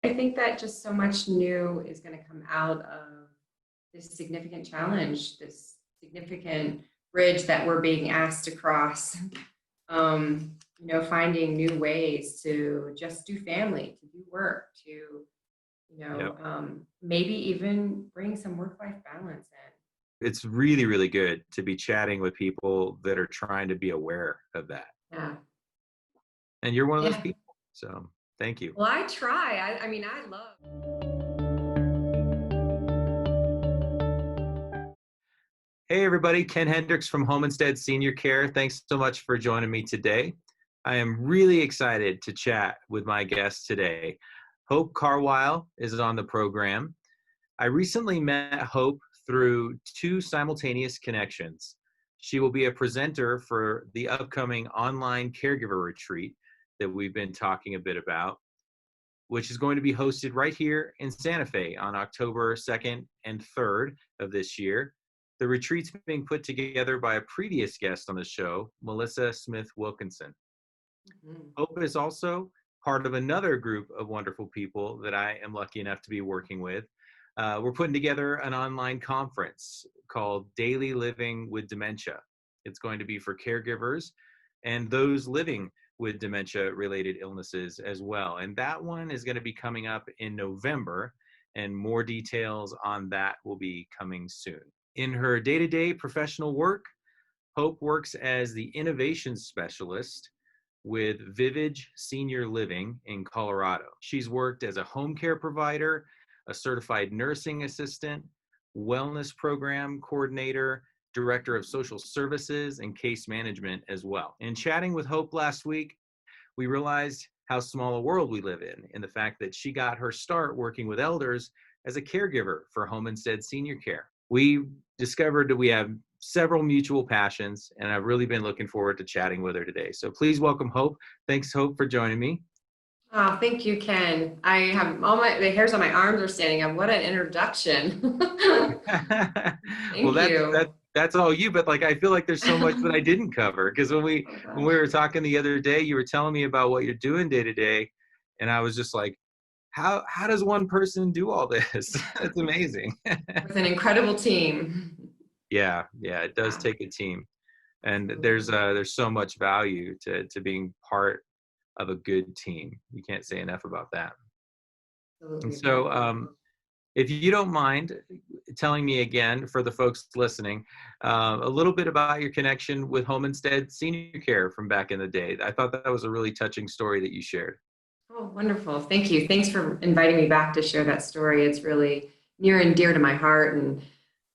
I think that just so much new is going to come out of this significant challenge, this significant bridge that we're being asked to cross. Finding new ways to just do family, to do work, to, maybe even bring some work-life balance in. It's really, really good to be chatting with people that are trying to be aware of that. Yeah. And you're one of those people. So thank you. Well, I try. I love. Hey, everybody. Ken Hendricks from Homestead Senior Care. Thanks so much for joining me today. I am really excited to chat with my guest today. Hope Carwile is on the program. I recently met Hope through two simultaneous connections. She will be a presenter for the upcoming Online Caregiver Retreat that we've been talking a bit about, which is going to be hosted right here in Santa Fe on October 2nd and 3rd of this year. The retreat's being put together by a previous guest on the show, Melissa Smith Wilkinson. Mm-hmm. Hope is also part of another group of wonderful people that I am lucky enough to be working with. We're putting together an online conference called Daily Living with Dementia. It's going to be for caregivers and those living with dementia-related illnesses as well. And that one is going to be coming up in November, and more details on that will be coming soon. In her day-to-day professional work, Hope works as the innovation specialist with Vivage Senior Living in Colorado. She's worked as a home care provider, a certified nursing assistant, wellness program coordinator, director of social services, and case management as well. In chatting with Hope last week, we realized how small a world we live in the fact that she got her start working with elders as a caregiver for Homestead Senior Care. We discovered that we have several mutual passions, and I've really been looking forward to chatting with her today. So please welcome Hope. Thanks, Hope, for joining me. Oh, thank you, Ken. I have the hairs on my arms are standing up. What an introduction. Thank you. That's all you, but I feel like there's so much that I didn't cover, because when we were talking the other day, you were telling me about what you're doing day to day, and I was just like, how does one person do all this? It's amazing. With an incredible team. Yeah, it does take a team, and there's so much value to being part of a good team. You can't say enough about that. Absolutely. And so if you don't mind telling me again, for the folks listening, a little bit about your connection with Homestead Senior Care from back in the day. I thought that was a really touching story that you shared. Oh, wonderful. Thank you. Thanks for inviting me back to share that story. It's really near and dear to my heart. And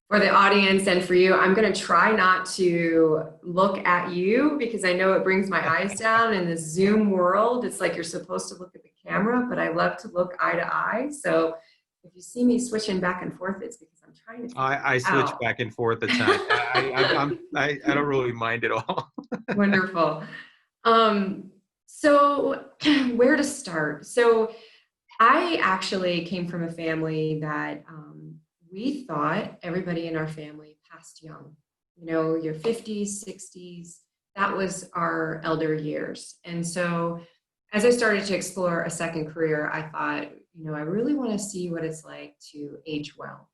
for the audience and for you, I'm going to try not to look at you, because I know it brings my eyes down. In the Zoom world, it's like you're supposed to look at the camera, but I love to look eye to eye. So if you see me switching back and forth, it's because I'm trying to. I switch back and forth at times. I don't really mind at all. Wonderful. So where to start? So I actually came from a family that we thought everybody in our family passed young. Your 50s, 60s, that was our elder years. And so as I started to explore a second career, I thought, I really want to see what it's like to age well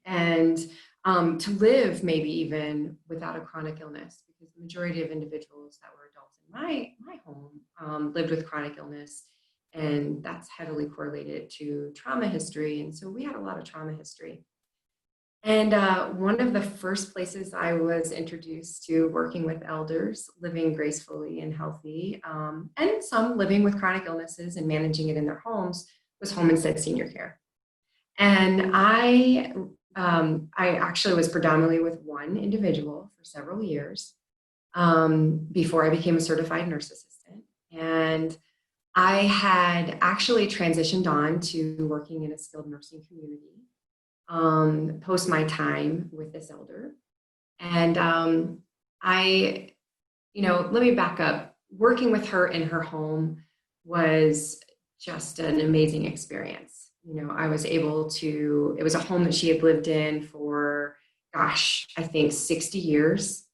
and to live maybe even without a chronic illness, because the majority of individuals that were adults in my home lived with chronic illness, and that's heavily correlated to trauma history. And so we had a lot of trauma history. And one of the first places I was introduced to working with elders living gracefully and healthy, and some living with chronic illnesses and managing it in their homes, was Homestead Senior Care. And I actually was predominantly with one individual for several years before I became a certified nurse assistant. And I had actually transitioned on to working in a skilled nursing community post my time with this elder. And let me back up. Working with her in her home was just an amazing experience. I was able to, it was a home that she had lived in for, I think 60 years.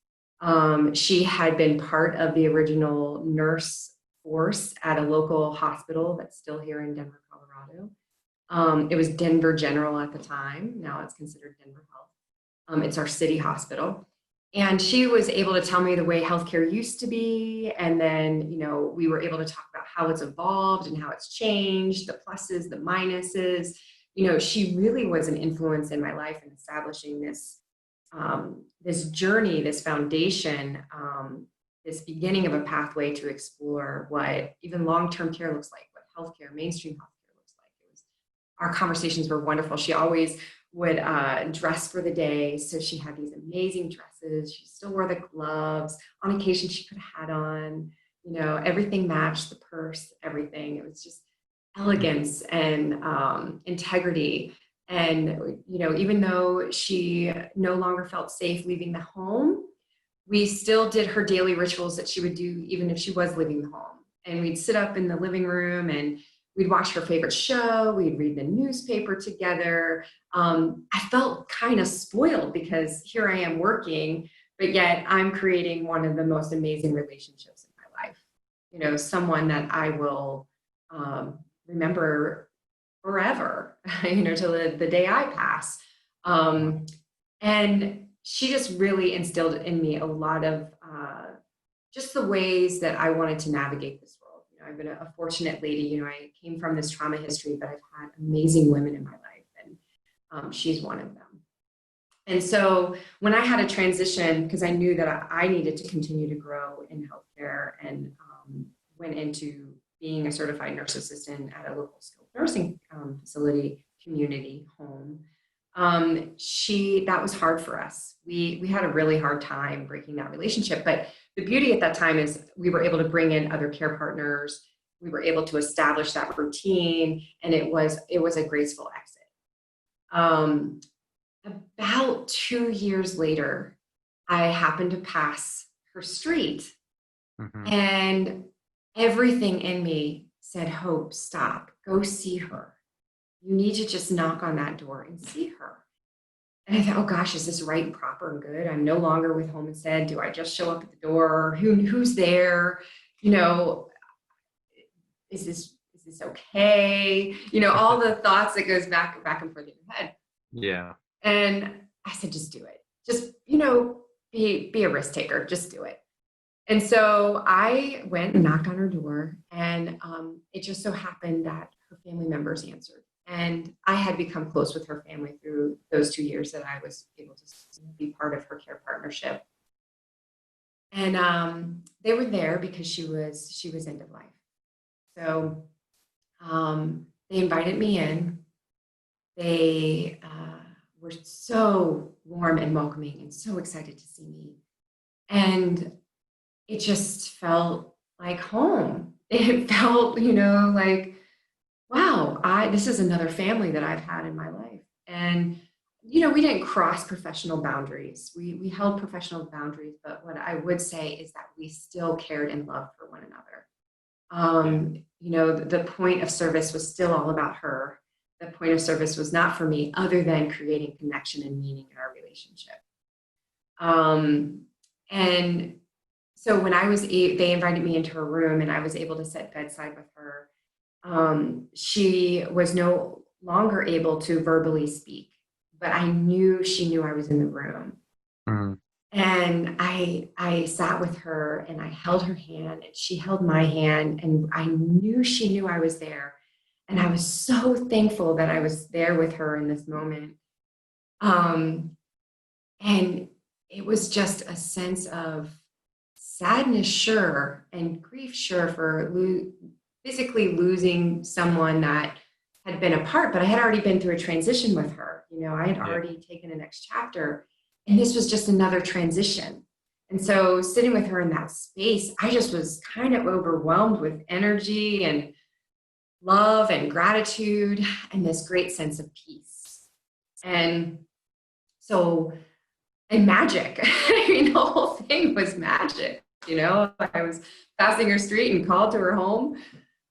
She had been part of the original nurse force at a local hospital that's still here in Denver, Colorado. Colorado. It was Denver General at the time. Now it's considered Denver Health. It's our city hospital. And she was able to tell me the way healthcare used to be. And then, we were able to talk about how it's evolved and how it's changed, the pluses, the minuses. She really was an influence in my life in establishing this journey, this foundation, this beginning of a pathway to explore what even long-term care looks like, what healthcare, mainstream healthcare looks like. Our conversations were wonderful. She always would dress for the day. So she had these amazing dresses. She still wore the gloves. On occasion, she put a hat on. Everything matched, the purse, everything. It was just elegance and integrity. And, even though she no longer felt safe leaving the home, we still did her daily rituals that she would do even if she was leaving the home. And we'd sit up in the living room and we'd watch her favorite show. We'd read the newspaper together. I felt kind of spoiled because here I am working, but yet I'm creating one of the most amazing relationships in my life. Someone that I will remember forever, till the day I pass. And she just really instilled in me a lot of just the ways that I wanted to navigate this world. I've been a fortunate lady. I came from this trauma history, but I've had amazing women in my life, and she's one of them. And so when I had a transition, because I knew that I needed to continue to grow in healthcare, and went into being a certified nurse assistant at a local skilled nursing facility, community home, that was hard for us. We had a really hard time breaking that relationship. But the beauty at that time is we were able to bring in other care partners. We were able to establish that routine, and it was a graceful exit. About 2 years later, I happened to pass her street, and everything in me said, Hope, stop, go see her. You need to just knock on that door and see her. And I thought, oh gosh, is this right and proper and good? I'm no longer with Home Instead. Do I just show up at the door? Who's there? Is this okay? All the thoughts that goes back and forth in your head. Yeah. And I said, just do it. Just, be a risk taker. Just do it. And so I went and knocked on her door, and it just so happened that her family members answered. And I had become close with her family through those 2 years that I was able to be part of her care partnership. And they were there because she was end of life. So they invited me in. They were so warm and welcoming and so excited to see me. And it just felt like home. It felt, like, wow, this is another family that I've had in my life. And, we didn't cross professional boundaries. We held professional boundaries, but what I would say is that we still cared and loved for one another. The point of service was still all about her. The point of service was not for me, other than creating connection and meaning in our relationship. And so when they invited me into her room and I was able to sit bedside with her, she was no longer able to verbally speak, but I knew she knew I was in the room. And I sat with her and I held her hand and she held my hand, and I knew she knew I was there. And I was so thankful that I was there with her in this moment. And it was just a sense of sadness, sure, and grief, sure, for physically losing someone that had been apart, but I had already been through a transition with her. I had already taken the next chapter, and this was just another transition. And so sitting with her in that space, I just was kind of overwhelmed with energy and love and gratitude and this great sense of peace. And so, and magic. The whole thing was magic. I was passing her street and called to her home.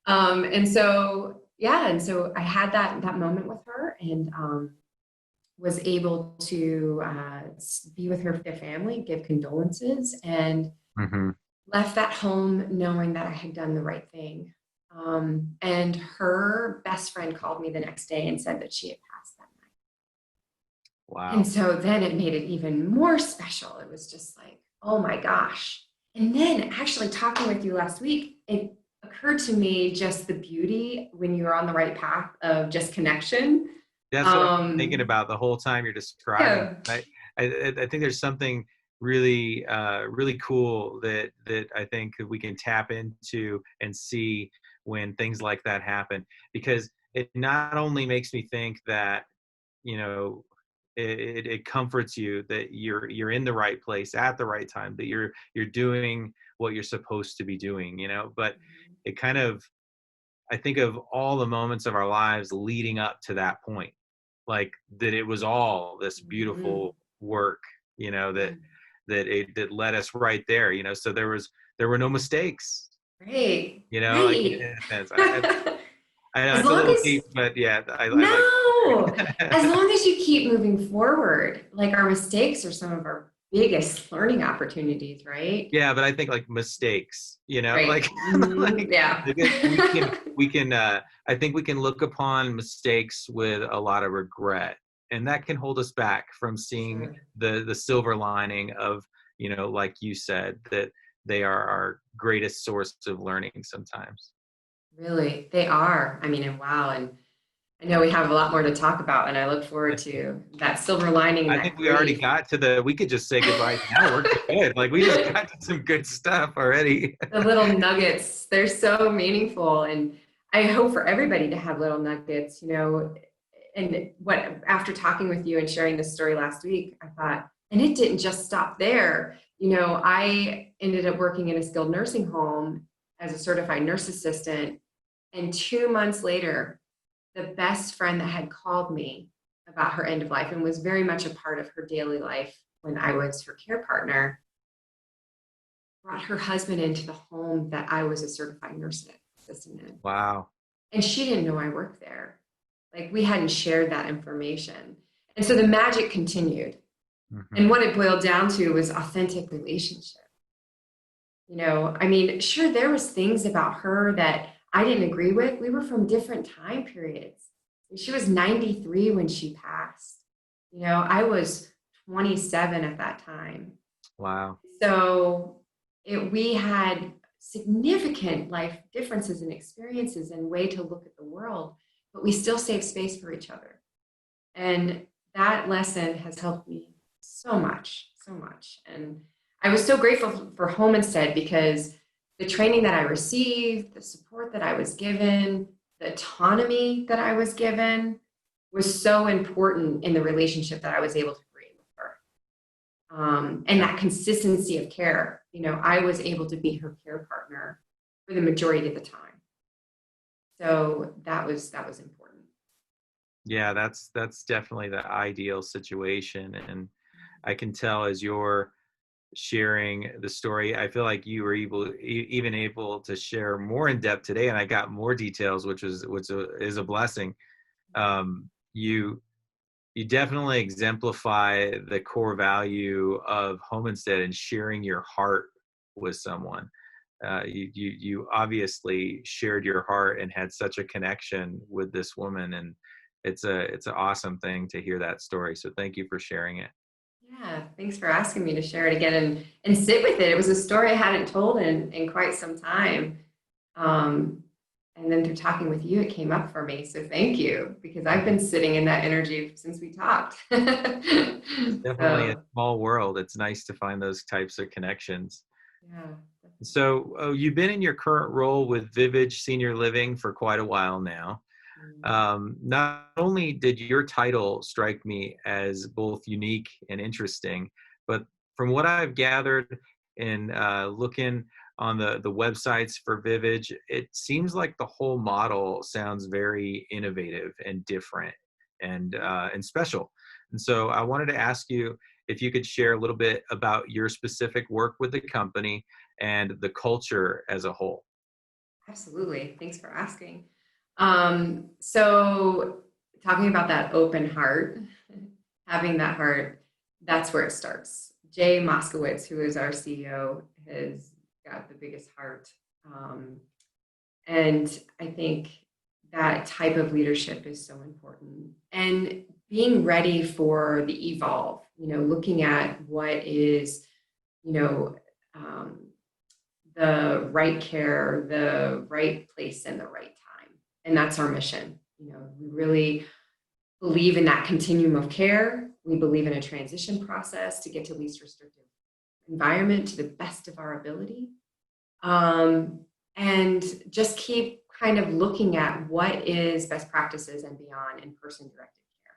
And so I had that moment with her, and was able to be with their family, give condolences, and left that home knowing that I had done the right thing. And her best friend called me the next day and said that she had passed that night. And Wow. so then it made it even more special. It was just like, oh my gosh. And then actually talking with you last week, it occurred to me just the beauty when you're on the right path of just connection. That's what I'm thinking Um, about the whole time you're describing. yeah, I think there's something really really cool that I think we can tap into and see when things like that happen, because it not only makes me think that, you know, it comforts you that you're in the right place at the right time, that you're doing what you're supposed to be doing, you know, but it kind of, I think of all the moments of our lives leading up to that point, like that it was all this mhm, beautiful work, you know, yeah, that led us right there, you know. So there were no mistakes, right, you know, like in right. a sense. I know As it's a long little as deep, but yeah, I like. No, as long as you keep moving forward, like our mistakes are some of our biggest learning opportunities, right? Yeah, but I think like mistakes, you know, like Right. Mhm. like Yeah. because we can I think we can look upon mistakes with a lot of regret, and that can hold us back from seeing Sure. the silver lining of, you know, like you said, that they are our greatest source of learning sometimes. Really, they are. I mean, and wow, and I know we have a lot more to talk about, and I look forward to that silver lining and I that think we already grief. got to we could just say goodbye now. We're good. Like we just got to some good stuff already. The little nuggets, they're so meaningful. And I hope for everybody to have little nuggets, you know. And what, after talking with you and sharing this story last week, I thought, and it didn't just stop there. You know, I ended up working in a skilled nursing home as a certified nurse assistant. And 2 months later, the best friend that had called me about her end of life and was very much a part of her daily life when I was her care partner brought her husband into the home that I was a certified nurse assistant in. Wow. And she didn't know I worked there. Like we hadn't shared that information. And so the magic continued. And Hmm. what it boiled down to was authentic relationship. You know, I mean, sure, there was things about her that I didn't agree with. We were from different time periods. She was 93 when she passed. You know, I was 27 at that time. Wow. So we had significant life differences and experiences and way to look at the world, but we still save space for each other. And that lesson has helped me so much, so much. And I was so grateful for Home Instead because the training that I received, the support that I was given, the autonomy that I was given was so important in the relationship that I was able to create with her. And Yeah. that consistency of care. You know, I was able to be her care partner for the majority of the time. So that was important. Yeah, that's definitely the ideal situation. And I can tell as you're sharing the story, I feel like you were even able to share more in depth today, and I got more details, is a blessing. You definitely exemplify the core value of home instead and sharing your heart with someone. You obviously shared your heart and had such a connection with this woman, and it's an awesome thing to hear that story. So thank you for sharing it. Yeah, thanks for asking me to share it again and sit with it. It was a story I hadn't told in quite some time. Um, and then through talking with you, it came up for me. So thank you, because I've been sitting in that energy since we talked. Definitely a So small world. It's nice to find those types of connections. yeah. So you've been in your current role with Vivage Senior Living for quite a while now. Mm, Not only did your title strike me as both unique and interesting, but from what I've gathered in looking on the websites for Vivage, it seems like the whole model sounds very innovative and different and special. And so I wanted to ask you if you could share a little bit about your specific work with the company and the culture as a whole. absolutely. Thanks for asking. So talking about that open heart, having that heart, that's where it starts. Jay Moskowitz, who is our CEO, has got the biggest heart. Um, And I think that type of leadership is so important. And being ready for the evolve, looking at what is, you know, um, the right care, the right place, and the right time. And that's our mission. We really believe in that continuum of care. We believe in a transition process to get to least restrictive environment to the best of our ability. And just keep kind of looking at what is best practices and beyond in person directed care.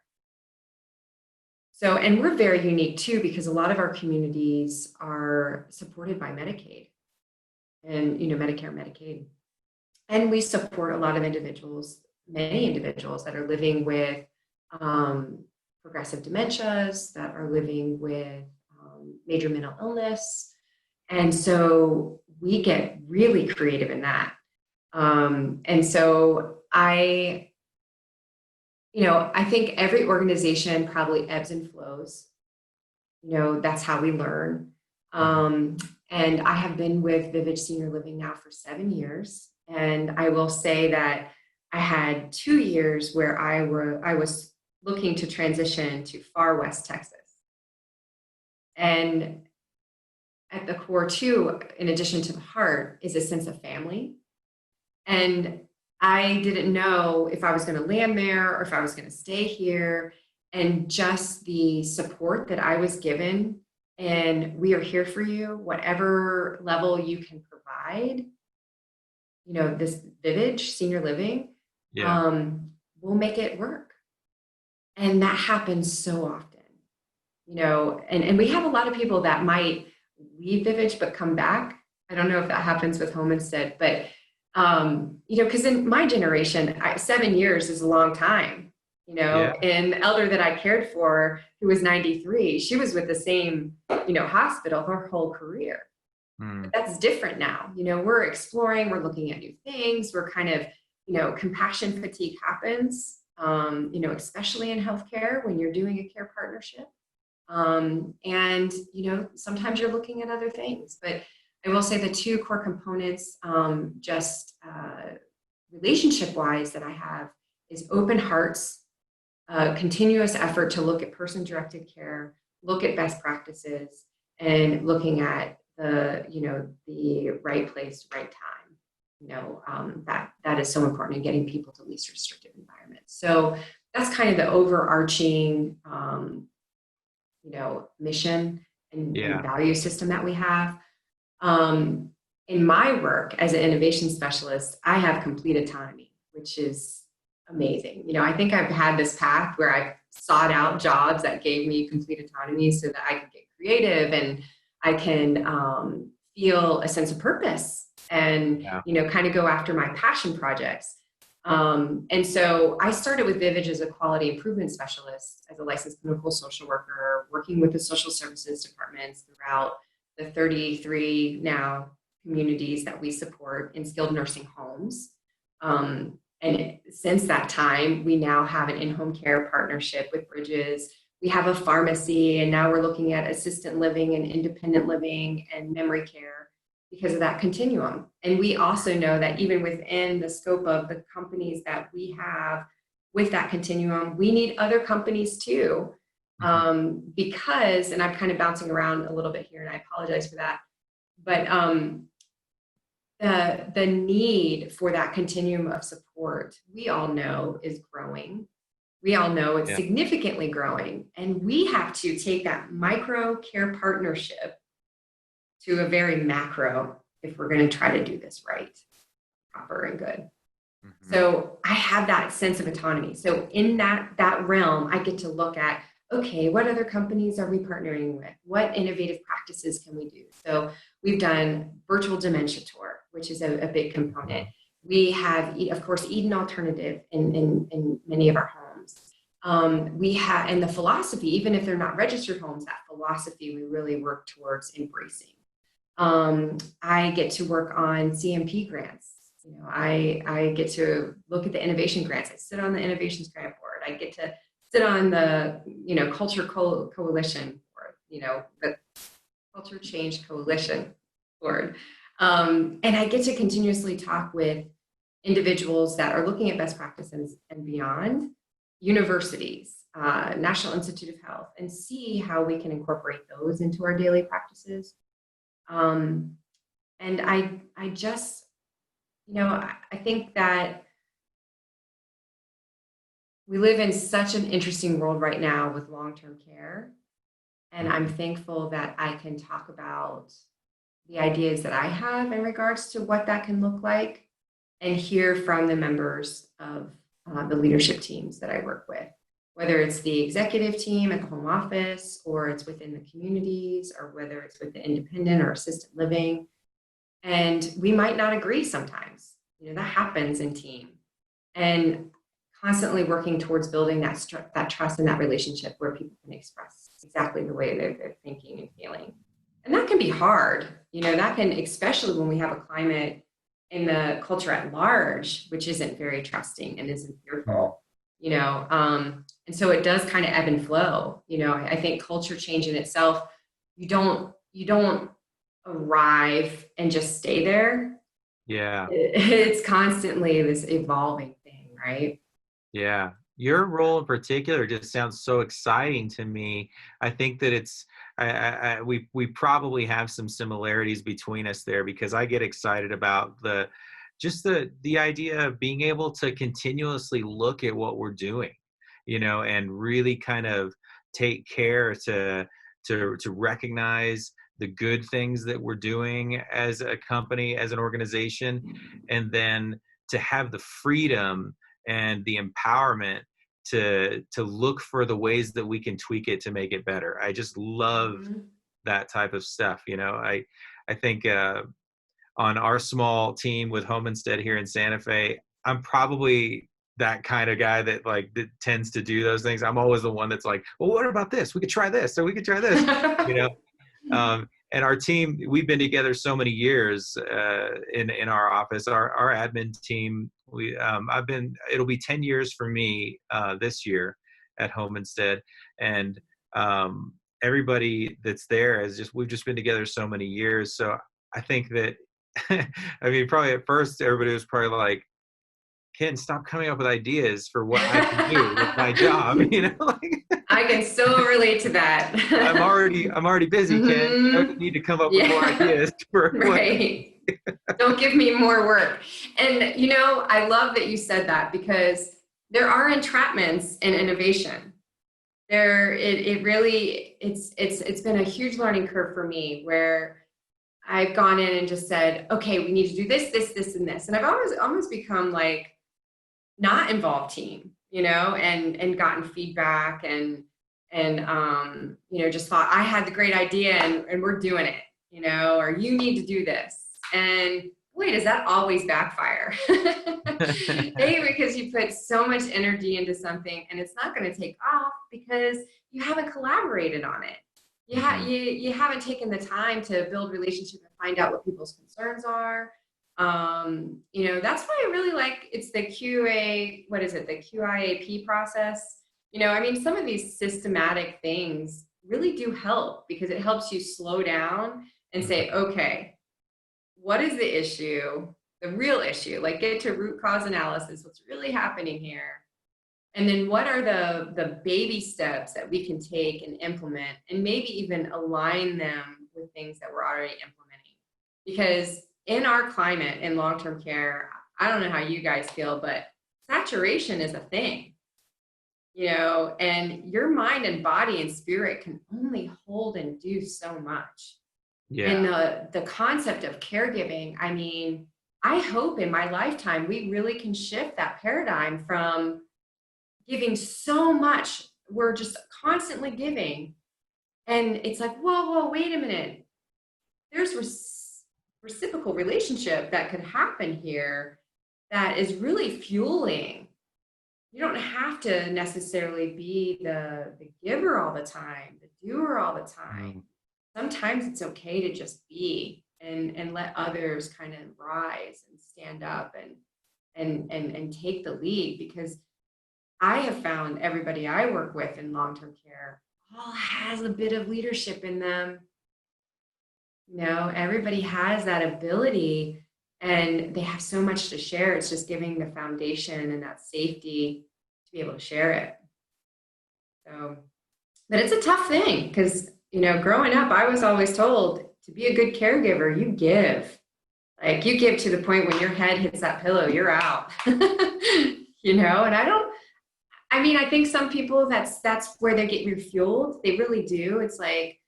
So, and we're very unique too, because a lot of our communities are supported by Medicaid and, Medicare, Medicaid. And we support a lot of individuals, many individuals that are living with progressive dementias, that are living with major mental illness. And so we get really creative in that. And so I think every organization probably ebbs and flows. That's how we learn. And I have been with Vivage Senior Living now for 7 years. And I will say that I had 2 years where I was looking to transition to far West Texas. And at the core too, in addition to the heart, is a sense of family. And I didn't know if I was going to land there or if I was going to stay here. And just the support that I was given, and we are here for you, whatever level you can provide, this Vivage Senior Living, we'll make it work. And that happens so often, and we have a lot of people that might leave Vivage but come back. I don't know if that happens with Home Instead, but because in my generation, 7 years is a long time. And the elder that I cared for, who was 93, she was with the same hospital her whole career. But that's different now. We're exploring, we're looking at new things, we're kind of compassion fatigue happens, especially in healthcare when you're doing a care partnership. And sometimes you're looking at other things, but I will say the two core components, relationship wise, that I have is open hearts, continuous effort to look at person directed care, look at best practices, and looking at the right place, right time. That is so important in getting people to least restrictive environments. So that's kind of the overarching mission and value system that we have. In my work as an innovation specialist, I have complete autonomy, which is amazing. I think I've had this path where I've sought out jobs that gave me complete autonomy so that I could get creative and I can feel a sense of purpose and, kind of go after my passion projects. And so I started with Vivage as a quality improvement specialist, as a licensed clinical social worker, working with the social services departments throughout the 33 now communities that we support in skilled nursing homes. And since that time, we now have an in-home care partnership with Bridges. We have a pharmacy, and now we're looking at assisted living and independent living and memory care because of that continuum. And we also know that even within the scope of the companies that we have with that continuum, we need other companies too. Because, and I'm kind of bouncing around a little bit here and I apologize for that, but the need for that continuum of support, we all know is growing. We all know it's significantly growing, and we have to take that micro care partnership to a very macro if we're going to try to do this right, proper and good. So I have that sense of autonomy. So in that realm, I get to look at, okay, what other companies are we partnering with? What innovative practices can we do? So we've done virtual dementia tour, which is a big component. We have, of course, Eden Alternative in many of our homes. We have, and the philosophy, even if they're not registered homes, that philosophy we really work towards embracing. I get to work on CMP grants. I get to look at the innovation grants. I sit on the innovations grant board. I get to sit on the, Culture Coalition board, the Culture Change Coalition board. And I get to continuously talk with individuals that are looking at best practices and beyond, universities, National Institute of Health, and see how we can incorporate those into our daily practices. And I just, I think that we live in such an interesting world right now with long-term care. And I'm thankful that I can talk about the ideas that I have in regards to what that can look like and hear from the members of the leadership teams that I work with, whether it's the executive team at the home office, or it's within the communities, or whether it's with the independent or assisted living. And we might not agree sometimes. That happens in team. And constantly working towards building that trust and that relationship where people can express exactly the way they're thinking and feeling. And that can be hard. That can, especially when we have a climate in the culture at large, which isn't very trusting and isn't fearful, and so it does kind of ebb and flow. I think culture change in itself, you don't arrive and just stay there. Yeah. It's constantly this evolving thing, right? Yeah. Your role in particular just sounds so exciting to me. I think that we probably have some similarities between us there, because I get excited about the idea of being able to continuously look at what we're doing, and really kind of take care to recognize the good things that we're doing as a company, as an organization, and then to have the freedom and the empowerment to look for the ways that we can tweak it to make it better. I just love that type of stuff. I think on our small team with Home Instead here in Santa Fe, I'm probably that kind of guy that tends to do those things. I'm always the one that's like, well, what about this? We could try this, or we could try this, and our team, we've been together so many years in our office, our admin team. It'll be 10 years for me this year at Home Instead. And everybody that's there we've just been together so many years. So I think that, probably at first everybody was probably like, Ken, stop coming up with ideas for what I can do with my job. I can so relate to that. I'm already busy, Ken. You don't need to come up with more ideas for right. Don't give me more work. And I love that you said that, because there are entrapments in innovation. It's been a huge learning curve for me, where I've gone in and just said, okay, we need to do this, and this. And I've almost become like not involved team, and gotten feedback and just thought I had the great idea and we're doing it, or you need to do this. And boy, does that always backfire. Because you put so much energy into something and it's not going to take off because you haven't collaborated on it. You haven't taken the time to build relationship and find out what people's concerns are. That's why I really like, it's the QA, the QIAP process. Some of these systematic things really do help, because it helps you slow down and say, okay, what is the issue, the real issue? Get to root cause analysis, what's really happening here. And then what are the baby steps that we can take and implement, and maybe even align them with things that we're already implementing? Because in our climate in long-term care, I don't know how you guys feel, but saturation is a thing, and your mind and body and spirit can only hold and do so much. Yeah. And the concept of caregiving, I hope in my lifetime, we really can shift that paradigm from giving so much. We're just constantly giving. And it's like, whoa, wait a minute. There's reciprocal relationship that could happen here that is really fueling. You don't have to necessarily be the giver all the time, the doer all the time. Sometimes it's okay to just be and let others kind of rise and stand up and take the lead, because I have found everybody I work with in long-term care all has a bit of leadership in them. Everybody has that ability, and they have so much to share. It's just giving the foundation and that safety to be able to share it. So, but it's a tough thing because, growing up, I was always told to be a good caregiver, you give. Like you give to the point when your head hits that pillow, you're out. And I think some people that's where they get refueled. They really do. It's like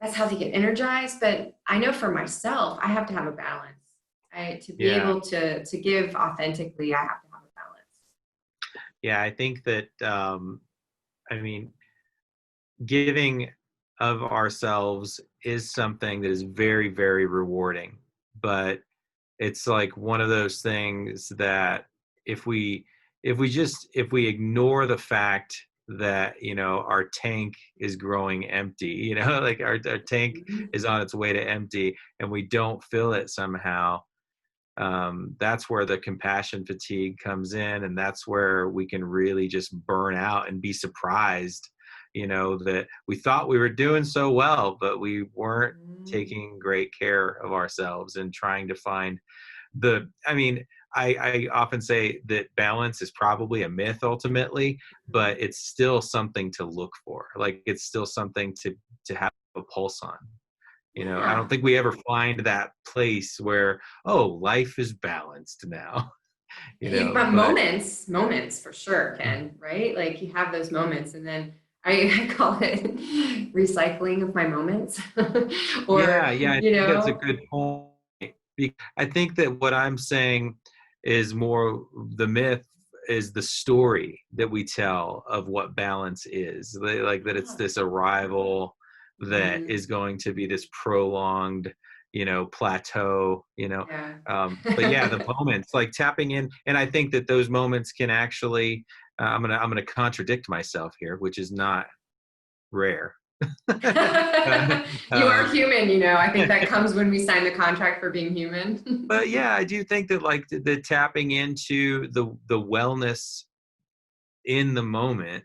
that's how they get energized. But I know for myself, I have to have a balance. To be Yeah. able to give authentically, I have to have a balance. Yeah, I think that giving of ourselves is something that is very, very rewarding. But it's like one of those things that if we ignore the fact that our tank is growing empty, like our tank Mhm. is on its way to empty, and we don't fill it somehow, that's where the compassion fatigue comes in, and that's where we can really just burn out and be surprised, that we thought we were doing so well, but we weren't Mhm. taking great care of ourselves and trying to find I often say that balance is probably a myth ultimately, but it's still something to look for. Like it's still something to have a pulse on. I don't Yeah. think we ever find that place where, oh, life is balanced now. But But moments for sure, Ken, right? Like you have those moments, and then I call it recycling of my moments. yeah, Or, yeah, I think that's a good point. I think that what I'm saying is more the myth is the story that we tell of what balance is. Like that it's yeah. this arrival that Mhm. is going to be this prolonged, plateau, Yeah. but yeah, the moments like tapping in, and I think that those moments can actually, I'm gonna contradict myself here, which is not rare. You are um, human, I think that comes when we sign the contract for being human. but yeah, I do think that like the tapping into the wellness in the moment,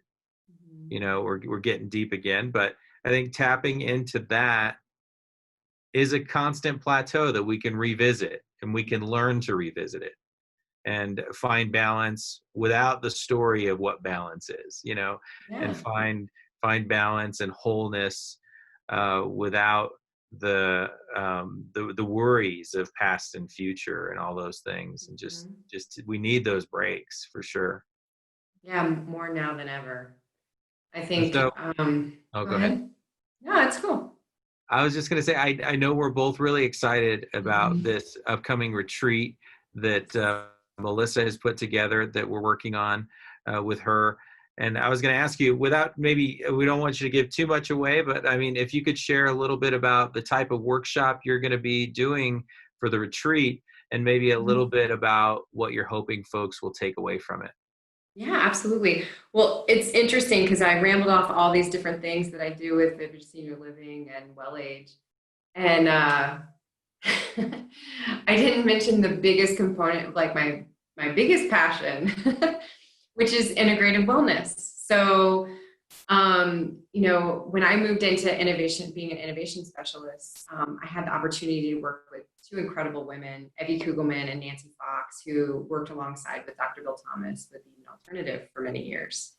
Mhm. we're getting deep again, but I think tapping into that is a constant plateau that we can revisit, and we can learn to revisit it and find balance without the story of what balance is, and Yeah. find balance and wholeness without the worries of past and future and all those things, and just Mhm. just we need those breaks for sure. Yeah, more now than ever. I And think, so, oh, go go ahead. ahead. No, it's cool. I was just going to say, I know we're both really excited about Mhm. this upcoming retreat that Melissa has put together that we're working on with her. And I was going to ask you, without maybe, we don't want you to give too much away, but I mean, if you could share a little bit about the type of workshop you're going to be doing for the retreat, and maybe a little bit about what you're hoping folks will take away from it. Yeah, absolutely. Well, it's interesting because I rambled off all these different things that I do with Vivage Senior Living and Well Age. And I didn't mention the biggest component of like my biggest passion, which is integrative wellness. So when I moved into innovation, being an innovation specialist, I had the opportunity to work with two incredible women, Evie Kugelman and Nancy Fox, who worked alongside with Dr. Bill Thomas with the Alternative for many years.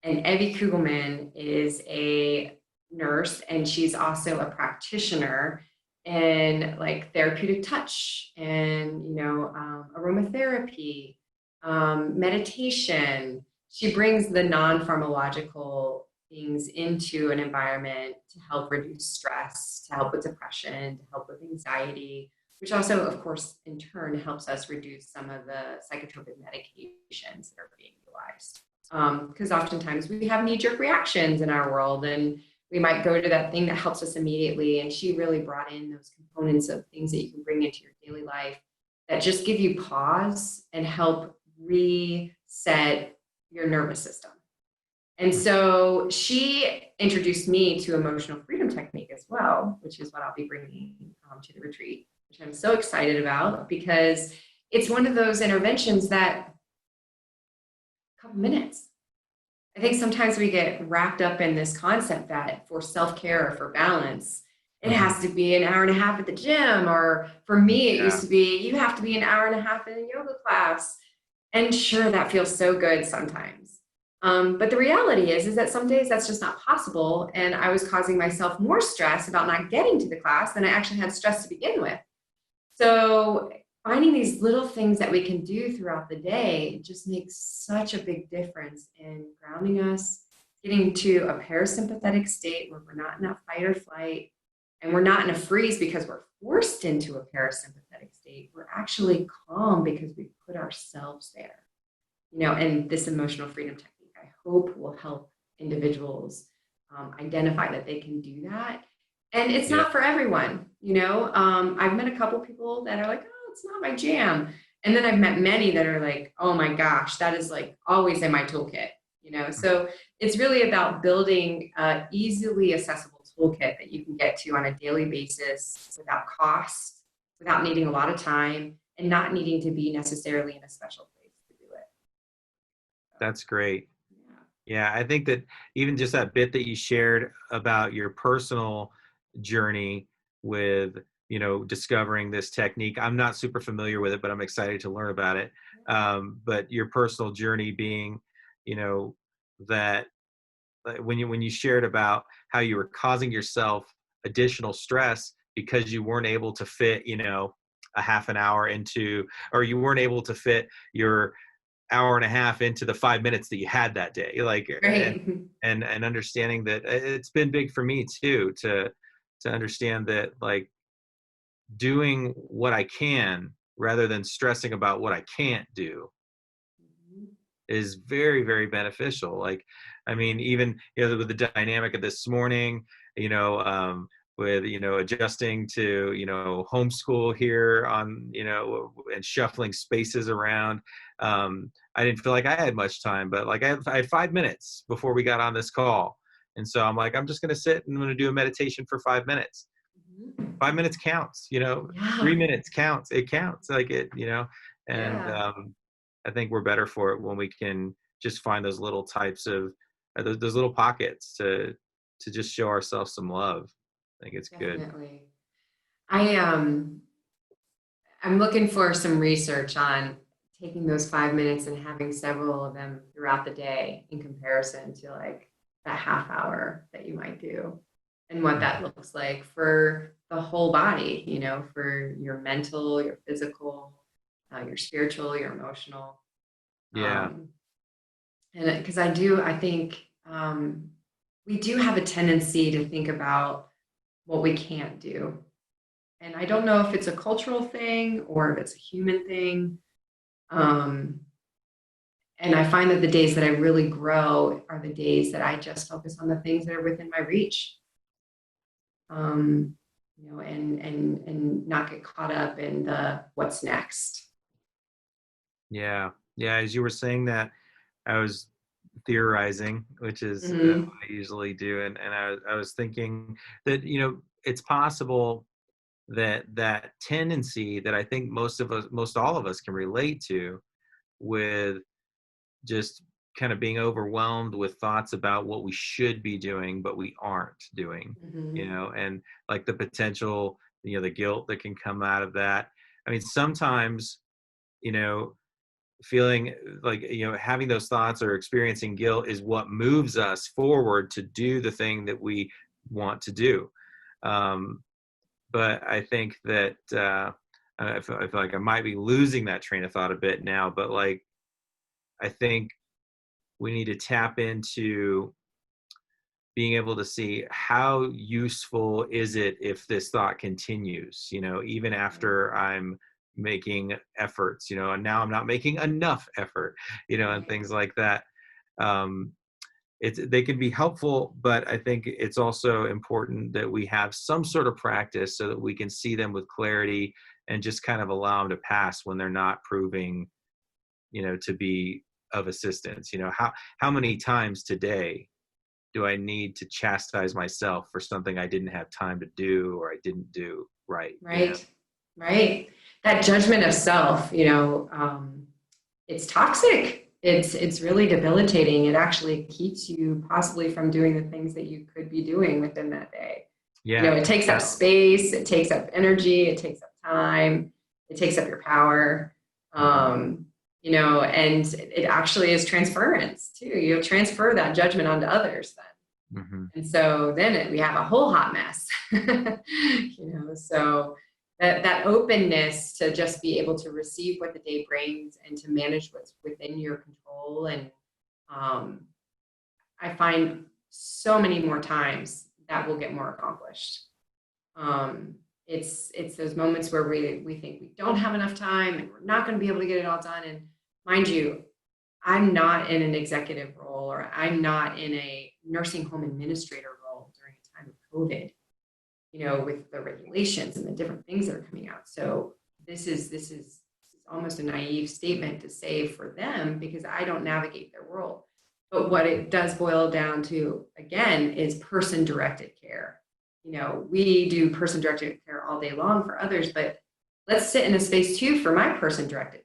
And Evie Kugelman is a nurse, and she's also a practitioner in like therapeutic touch and aromatherapy, meditation. She brings the non-pharmacological things into an environment to help reduce stress, to help with depression, to help with anxiety, which also, of course, in turn helps us reduce some of the psychotropic medications that are being utilized. Because oftentimes we have knee-jerk reactions in our world, and we might go to that thing that helps us immediately. And she really brought in those components of things that you can bring into your daily life that just give you pause and help reset your nervous system. And so she introduced me to emotional freedom technique as well, which is what I'll be bringing to the retreat, which I'm so excited about because it's one of those interventions that a couple minutes. I think sometimes we get wrapped up in this concept that for self-care or for balance, It has to be an hour and a half at the gym, or for me, it used Yeah. to be, you have to be an hour and a half in a yoga class. And sure, that feels so good sometimes. But the reality is that some days that's just not possible. And I was causing myself more stress about not getting to the class than I actually had stress to begin with. So finding these little things that we can do throughout the day just makes such a big difference in grounding us, getting to a parasympathetic state where we're not in that fight or flight, and we're not in a freeze because we're forced into a parasympathetic state. We're actually calm because we put ourselves there. And this emotional freedom technique, I hope, will help individuals identify that they can do that. And it's Yeah. not for everyone. I've met a couple people that are like, oh, it's not my jam. And then I've met many that are like, oh my gosh, that is like always in my toolkit. So it's really about building an easily accessible toolkit that you can get to on a daily basis without cost, without needing a lot of time, and not needing to be necessarily in a special place to do it. That's great. Yeah. Yeah, I think that even just that bit that you shared about your personal journey with, discovering this technique. I'm not super familiar with it, but I'm excited to learn about it. But your personal journey being, that when you shared about how you were causing yourself additional stress because you weren't able to fit, a half an hour into, or you weren't able to fit your hour and a half into the 5 minutes that you had that day, like, Right. and understanding that it's been big for me too, to understand that, like, doing what I can rather than stressing about what I can't do is very, very beneficial. Like, I mean, even, with the dynamic of this morning, with, adjusting to, homeschool here on, and shuffling spaces around. I didn't feel like I had much time, but like I had 5 minutes before we got on this call. And so I'm like, I'm just going to sit and I'm going to do a meditation for 5 minutes. 5 minutes counts, Yeah. 3 minutes counts. It counts, like, and Yeah. I think we're better for it when we can just find those little types of those little pockets to just show ourselves some love. I think it's good. Definitely. I'm looking for some research on taking those 5 minutes and having several of them throughout the day in comparison to like that half hour that you might do, and what that looks like for the whole body, for your mental, your physical, your spiritual, your emotional. Yeah. And because I think we do have a tendency to think about what we can't do. And I don't know if it's a cultural thing or if it's a human thing. And I find that the days that I really grow are the days that I just focus on the things that are within my reach. And not get caught up in the what's next. Yeah. Yeah. As you were saying that, I was theorizing, which is what Mm-hmm. I usually do. And I was thinking that, it's possible that that tendency that I think most all of us can relate to, with just kind of being overwhelmed with thoughts about what we should be doing, but we aren't doing, Mm-hmm. and like the potential, the guilt that can come out of that. I mean, sometimes, you know, feeling like, having those thoughts or experiencing guilt is what moves us forward to do the thing that we want to do. Um, but I think that I feel like I might be losing that train of thought a bit now, but like, I think we need to tap into being able to see how useful is it if this thought continues, even after I'm making efforts, and now I'm not making enough effort, and Right. things like that. Um, they can be helpful, but I think it's also important that we have some sort of practice so that we can see them with clarity and just kind of allow them to pass when they're not proving, to be of assistance. How many times today do I need to chastise myself for something I didn't have time to do or I didn't do right? Right. Right. That judgment of self, it's toxic. It's really debilitating. It actually keeps you possibly from doing the things that you could be doing within that day. Yeah. It takes up space, it takes up energy, it takes up time, it takes up your power. And it actually is transference too. You transfer that judgment onto others then. Mm-hmm. And so then we have a whole hot mess, so that openness to just be able to receive what the day brings and to manage what's within your control. And I find so many more times that we'll get more accomplished. It's those moments where we think we don't have enough time and we're not going to be able to get it all done. And mind you, I'm not in an executive role, or I'm not in a nursing home administrator role during a time of COVID, with the regulations and the different things that are coming out. So this is almost a naive statement to say for them, because I don't navigate their world. But what it does boil down to, again, is person-directed care. We do person-directed care all day long for others, but let's sit in a space too for my person-directedness.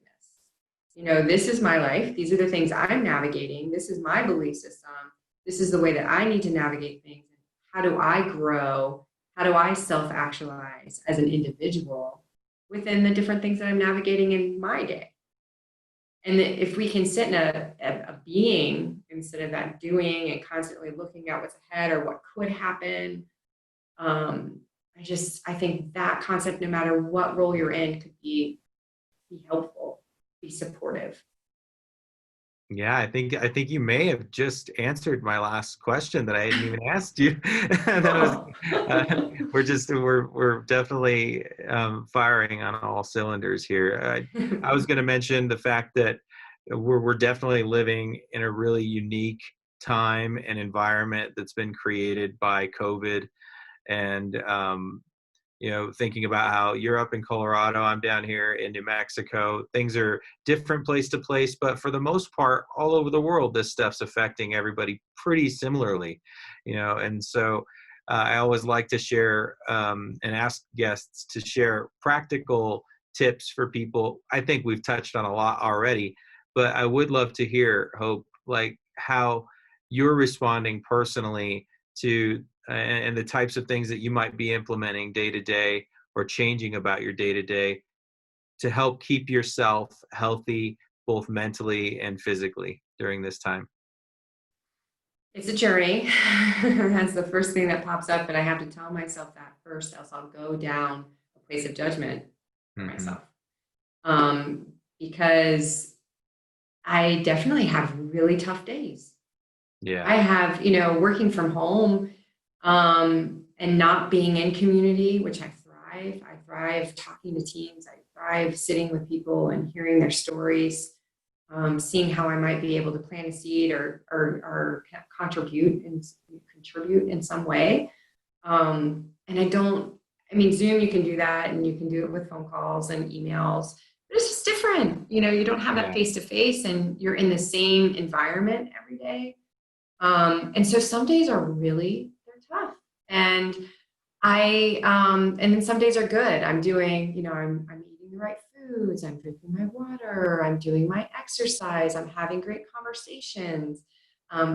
This is my life. These are the things I'm navigating. This is my belief system. This is the way that I need to navigate things. How do I grow? How do I self-actualize as an individual within the different things that I'm navigating in my day? And if we can sit in a being instead of that doing and constantly looking at what's ahead or what could happen, I think that concept, no matter what role you're in, could be helpful, be supportive. Yeah, I think you may have just answered my last question that I hadn't even asked you. We're definitely firing on all cylinders here. I was going to mention the fact that we're definitely living in a really unique time and environment that's been created by COVID, and thinking about how you're up in Colorado, I'm down here in New Mexico. Things are different place to place, but for the most part, all over the world, this stuff's affecting everybody pretty similarly, and so I always like to share and ask guests to share practical tips for people. I think we've touched on a lot already, but I would love to hear, Hope, like how you're responding personally to and the types of things that you might be implementing day to day or changing about your day to day to help keep yourself healthy, both mentally and physically during this time. It's a journey. That's the first thing that pops up, and I have to tell myself that first, else I'll go down a place of judgment for myself. Because I definitely have really tough days. Yeah. I have, working from home, and not being in community, which I thrive. I thrive talking to teams. I thrive sitting with people and hearing their stories, seeing how I might be able to plant a seed or contribute in some way. And Zoom, you can do that, and you can do it with phone calls and emails, but it's just different. You don't have that face-to-face, and you're in the same environment every day. And so some days are they're tough. And and then some days are good. I'm doing, I'm eating the right foods. I'm drinking my water. I'm doing my exercise. I'm having great conversations.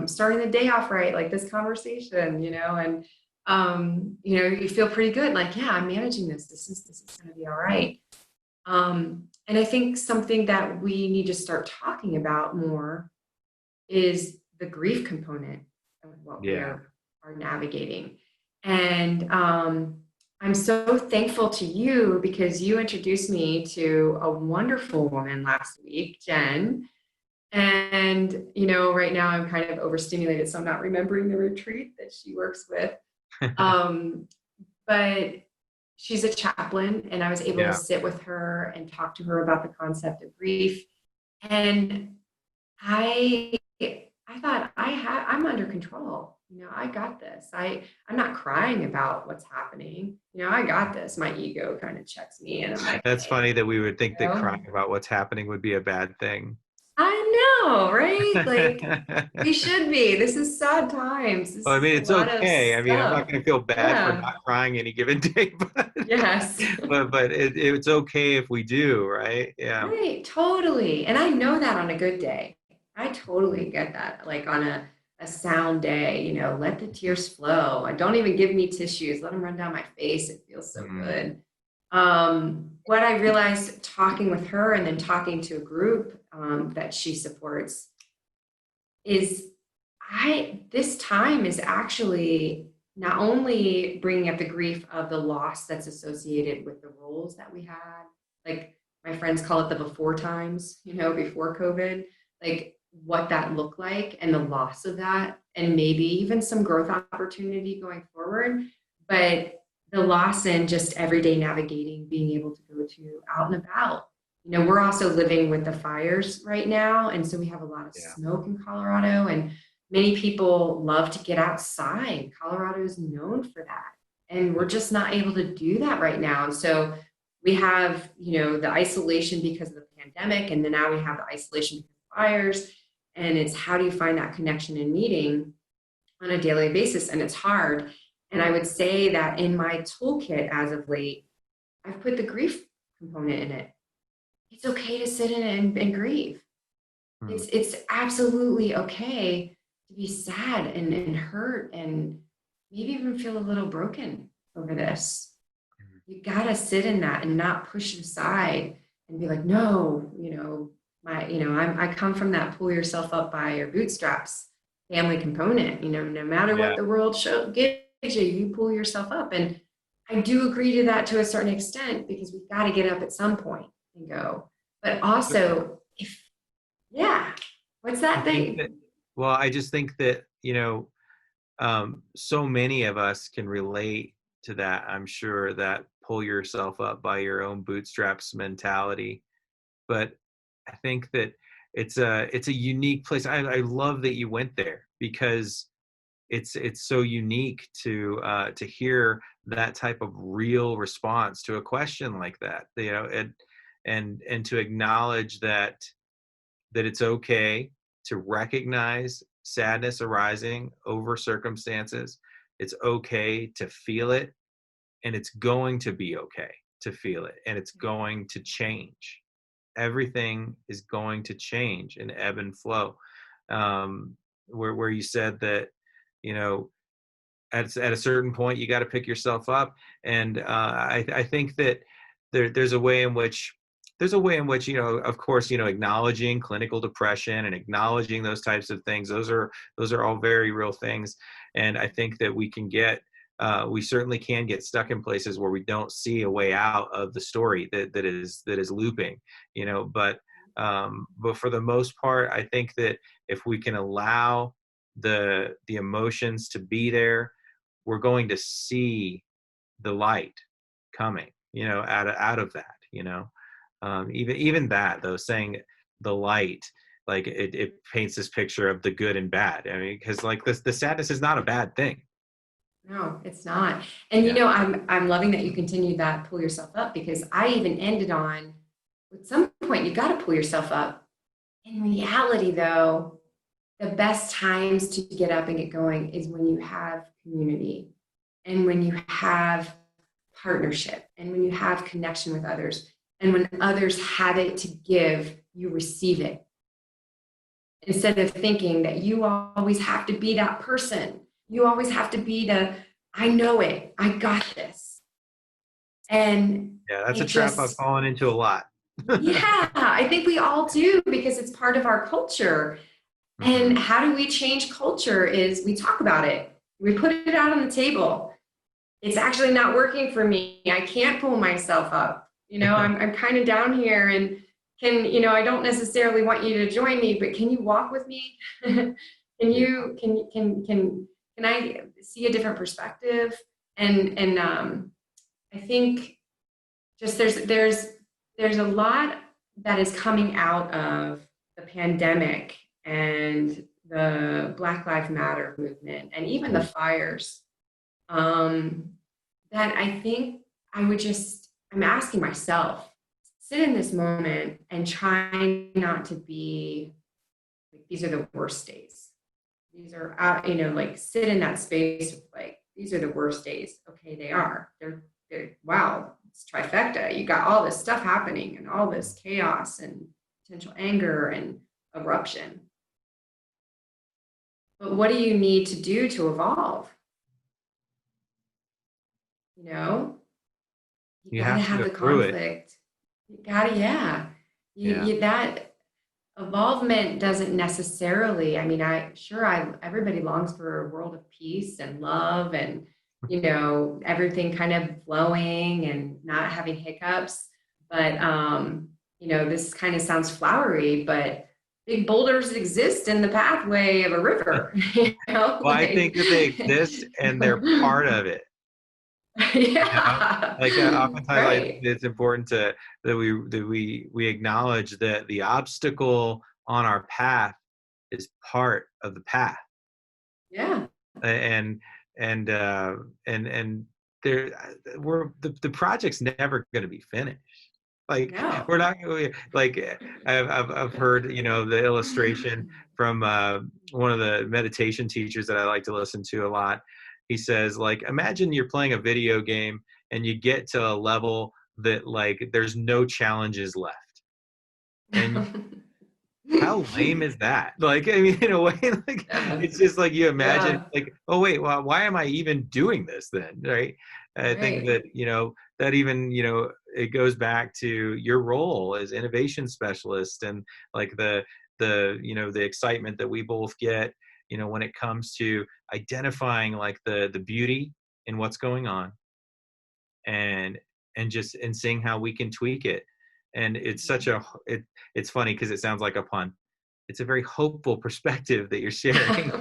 Starting the day off right, like this conversation, and, you feel pretty good. Like, yeah, I'm managing this. This is going to be all right. And I think something that we need to start talking about more is the grief component of what we are navigating. And I'm so thankful to you, because you introduced me to a wonderful woman last week, Jen. And, right now I'm kind of overstimulated, so I'm not remembering the retreat that she works with. But she's a chaplain, and I was able to sit with her and talk to her about the concept of grief. And I thought I'm under control. I got this. I'm not crying about what's happening. I got this. My ego kind of checks me, and I'm like, that's funny that we would think that crying about what's happening would be a bad thing. I know, right? Like, we should be. This is sad times. Well, it's okay. I'm not going to feel bad for not crying any given day, but yes. but it's okay if we do, right? Yeah. Right, totally. And I know that on a good day. I totally get that. Like on a a sound day, let the tears flow. And don't even give me tissues. Let them run down my face. It feels so Mhm. good. What I realized talking with her and then talking to a group that she supports is this time is actually not only bringing up the grief of the loss that's associated with the roles that we had, like my friends call it the before times, before COVID, like what that looked like and the loss of that, and maybe even some growth opportunity going forward. But the loss in just everyday navigating, being able to go to out and about. We're also living with the fires right now. And so we have a lot of Yeah. smoke in Colorado, and many people love to get outside. Colorado is known for that. And we're just not able to do that right now. And so we have, the isolation because of the pandemic, and then now we have the isolation because of fires. And it's how do you find that connection and meeting on a daily basis? And it's hard. And I would say that in my toolkit as of late, I've put the grief component in it. It's okay to sit in it and grieve. Mhm. It's absolutely okay to be sad and hurt and maybe even feel a little broken over this. You gotta sit in that and not push it aside and be like, no, I come from that pull yourself up by your bootstraps family component. No matter Yeah. what the world gives you, you pull yourself up. And I do agree to that to a certain extent, because we've got to get up at some point and go. But also, yeah, what's I that think thing? that, well, I just think that, so many of us can relate to that. I'm sure that pull yourself up by your own bootstraps mentality. But I think that it's a unique place. I love that you went there, because it's so unique to hear that type of real response to a question like that. And to acknowledge that it's okay to recognize sadness arising over circumstances. It's okay to feel it, and it's going to be okay to feel it, and it's going to change. Everything is going to change and ebb and flow. Where you said that, you know, at a certain point you got to pick yourself up, and I think that there's a way in which of course, acknowledging clinical depression and acknowledging those types of things, those are all very real things. And I think that we certainly can get stuck in places where we don't see a way out of the story that is looping, but for the most part, I think that if we can allow the emotions to be there, we're going to see the light coming, out of that, even that, though, saying the light, like it paints this picture of the good and bad. I mean, because like the sadness is not a bad thing. No, it's not. And Yeah. I'm loving that you continued that pull yourself up, because I even ended on, at some point you got to pull yourself up. In reality, though, the best times to get up and get going is when you have community, and when you have partnership, and when you have connection with others, and when others have it to give, you receive it. Instead of thinking that you always have to be that person, you always have to be I know it, I got this. And Yeah, that's a it trap I've just, fallen into a lot. yeah, I think we all do, because it's part of our culture. Hmm. And how do we change culture is we talk about it. We put it out on the table. It's actually not working for me. I can't pull myself up. I'm kind of down here, and I don't necessarily want you to join me, but can you walk with me? Can Yeah. you, can I see a different perspective? And I think just there's a lot that is coming out of the pandemic and the Black Lives Matter movement and even the fires, um, that I think I'm asking myself, sit in this moment and try not to be like, these are the worst days. These are, like sit in that space of like, these are the worst days. Okay, they are. They're wow, it's trifecta. You got all this stuff happening and all this chaos and potential anger and eruption. But what do you need to do to evolve? You know, you You got to have to have go the through it. conflict. You got to, yeah. Yeah. That evolvement doesn't necessarily, I mean, everybody longs for a world of peace and love and, everything kind of flowing and not having hiccups. But, this kind of sounds flowery, but big boulders exist in the pathway of a river, Well, I think that they exist and they're part of it. You know, yeah, like oftentimes, right. it's important that we acknowledge that the obstacle on our path is part of the path, Yeah, and and uh, and there the project's never going to be finished. Like no. we're not like I've heard the illustration from one of the meditation teachers that I like to listen to a lot. He says, like, imagine you're playing a video game and you get to a level that, like, there's no challenges left, and how lame is that? Like, I mean, in a way, like, Yeah, it's just like you imagine, yeah, like, oh wait, well, why am I even doing this then, right? I think right. that that even it goes back to your role as innovation specialist, and like the excitement that we both get, when it comes to identifying like the beauty in what's going on, and and seeing how we can tweak it. And it's such Mhm. it's funny because it sounds like a pun. It's a very hopeful perspective that you're sharing.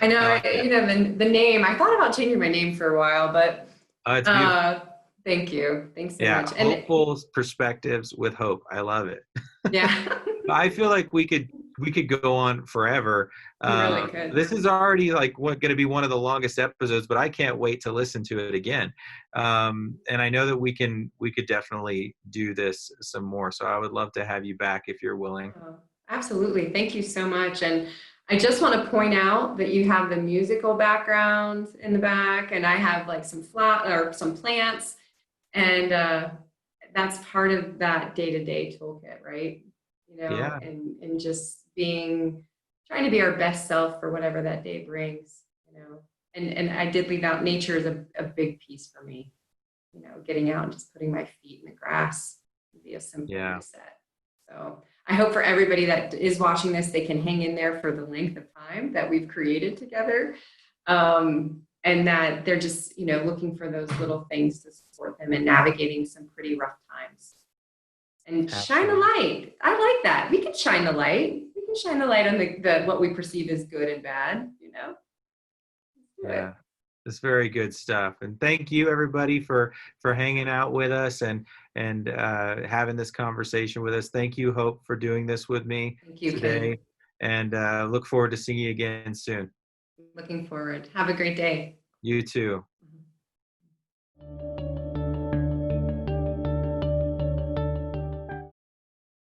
I know, I like that. the name, I thought about changing my name for a while, but It's beautiful. uh, thank you. Thanks so Yeah, much. And hopeful perspectives with hope. I love it. yeah, I feel like we could go on forever. we really could. This is already like what going to be one of the longest episodes, but I can't wait to listen to it again. And I know that we could definitely do this some more. So I would love to have you back if you're willing. Oh, absolutely. Thank you so much. And I just want to point out that you have the musical background in the back, and I have like some plants, and that's part of that day-to-day toolkit, right? Yeah, And just trying to be our best self for whatever that day brings, And I did leave out nature is a big piece for me, getting out and just putting my feet in the grass would be a simple yeah, reset. So I hope for everybody that is watching this, they can hang in there for the length of time that we've created together. And that they're just, looking for those little things to support them in navigating some pretty rough times. And shine a absolutely. light. I like that. We can shine the light. We can shine the light on the what we perceive as good and bad. Let's do Yeah. it. It's very good stuff. And thank you everybody for hanging out with us and having this conversation with us. Thank you, Hope, for doing this with me Thank you, Ken. today. And look forward to seeing you again soon. Looking forward. Have a great day. You too.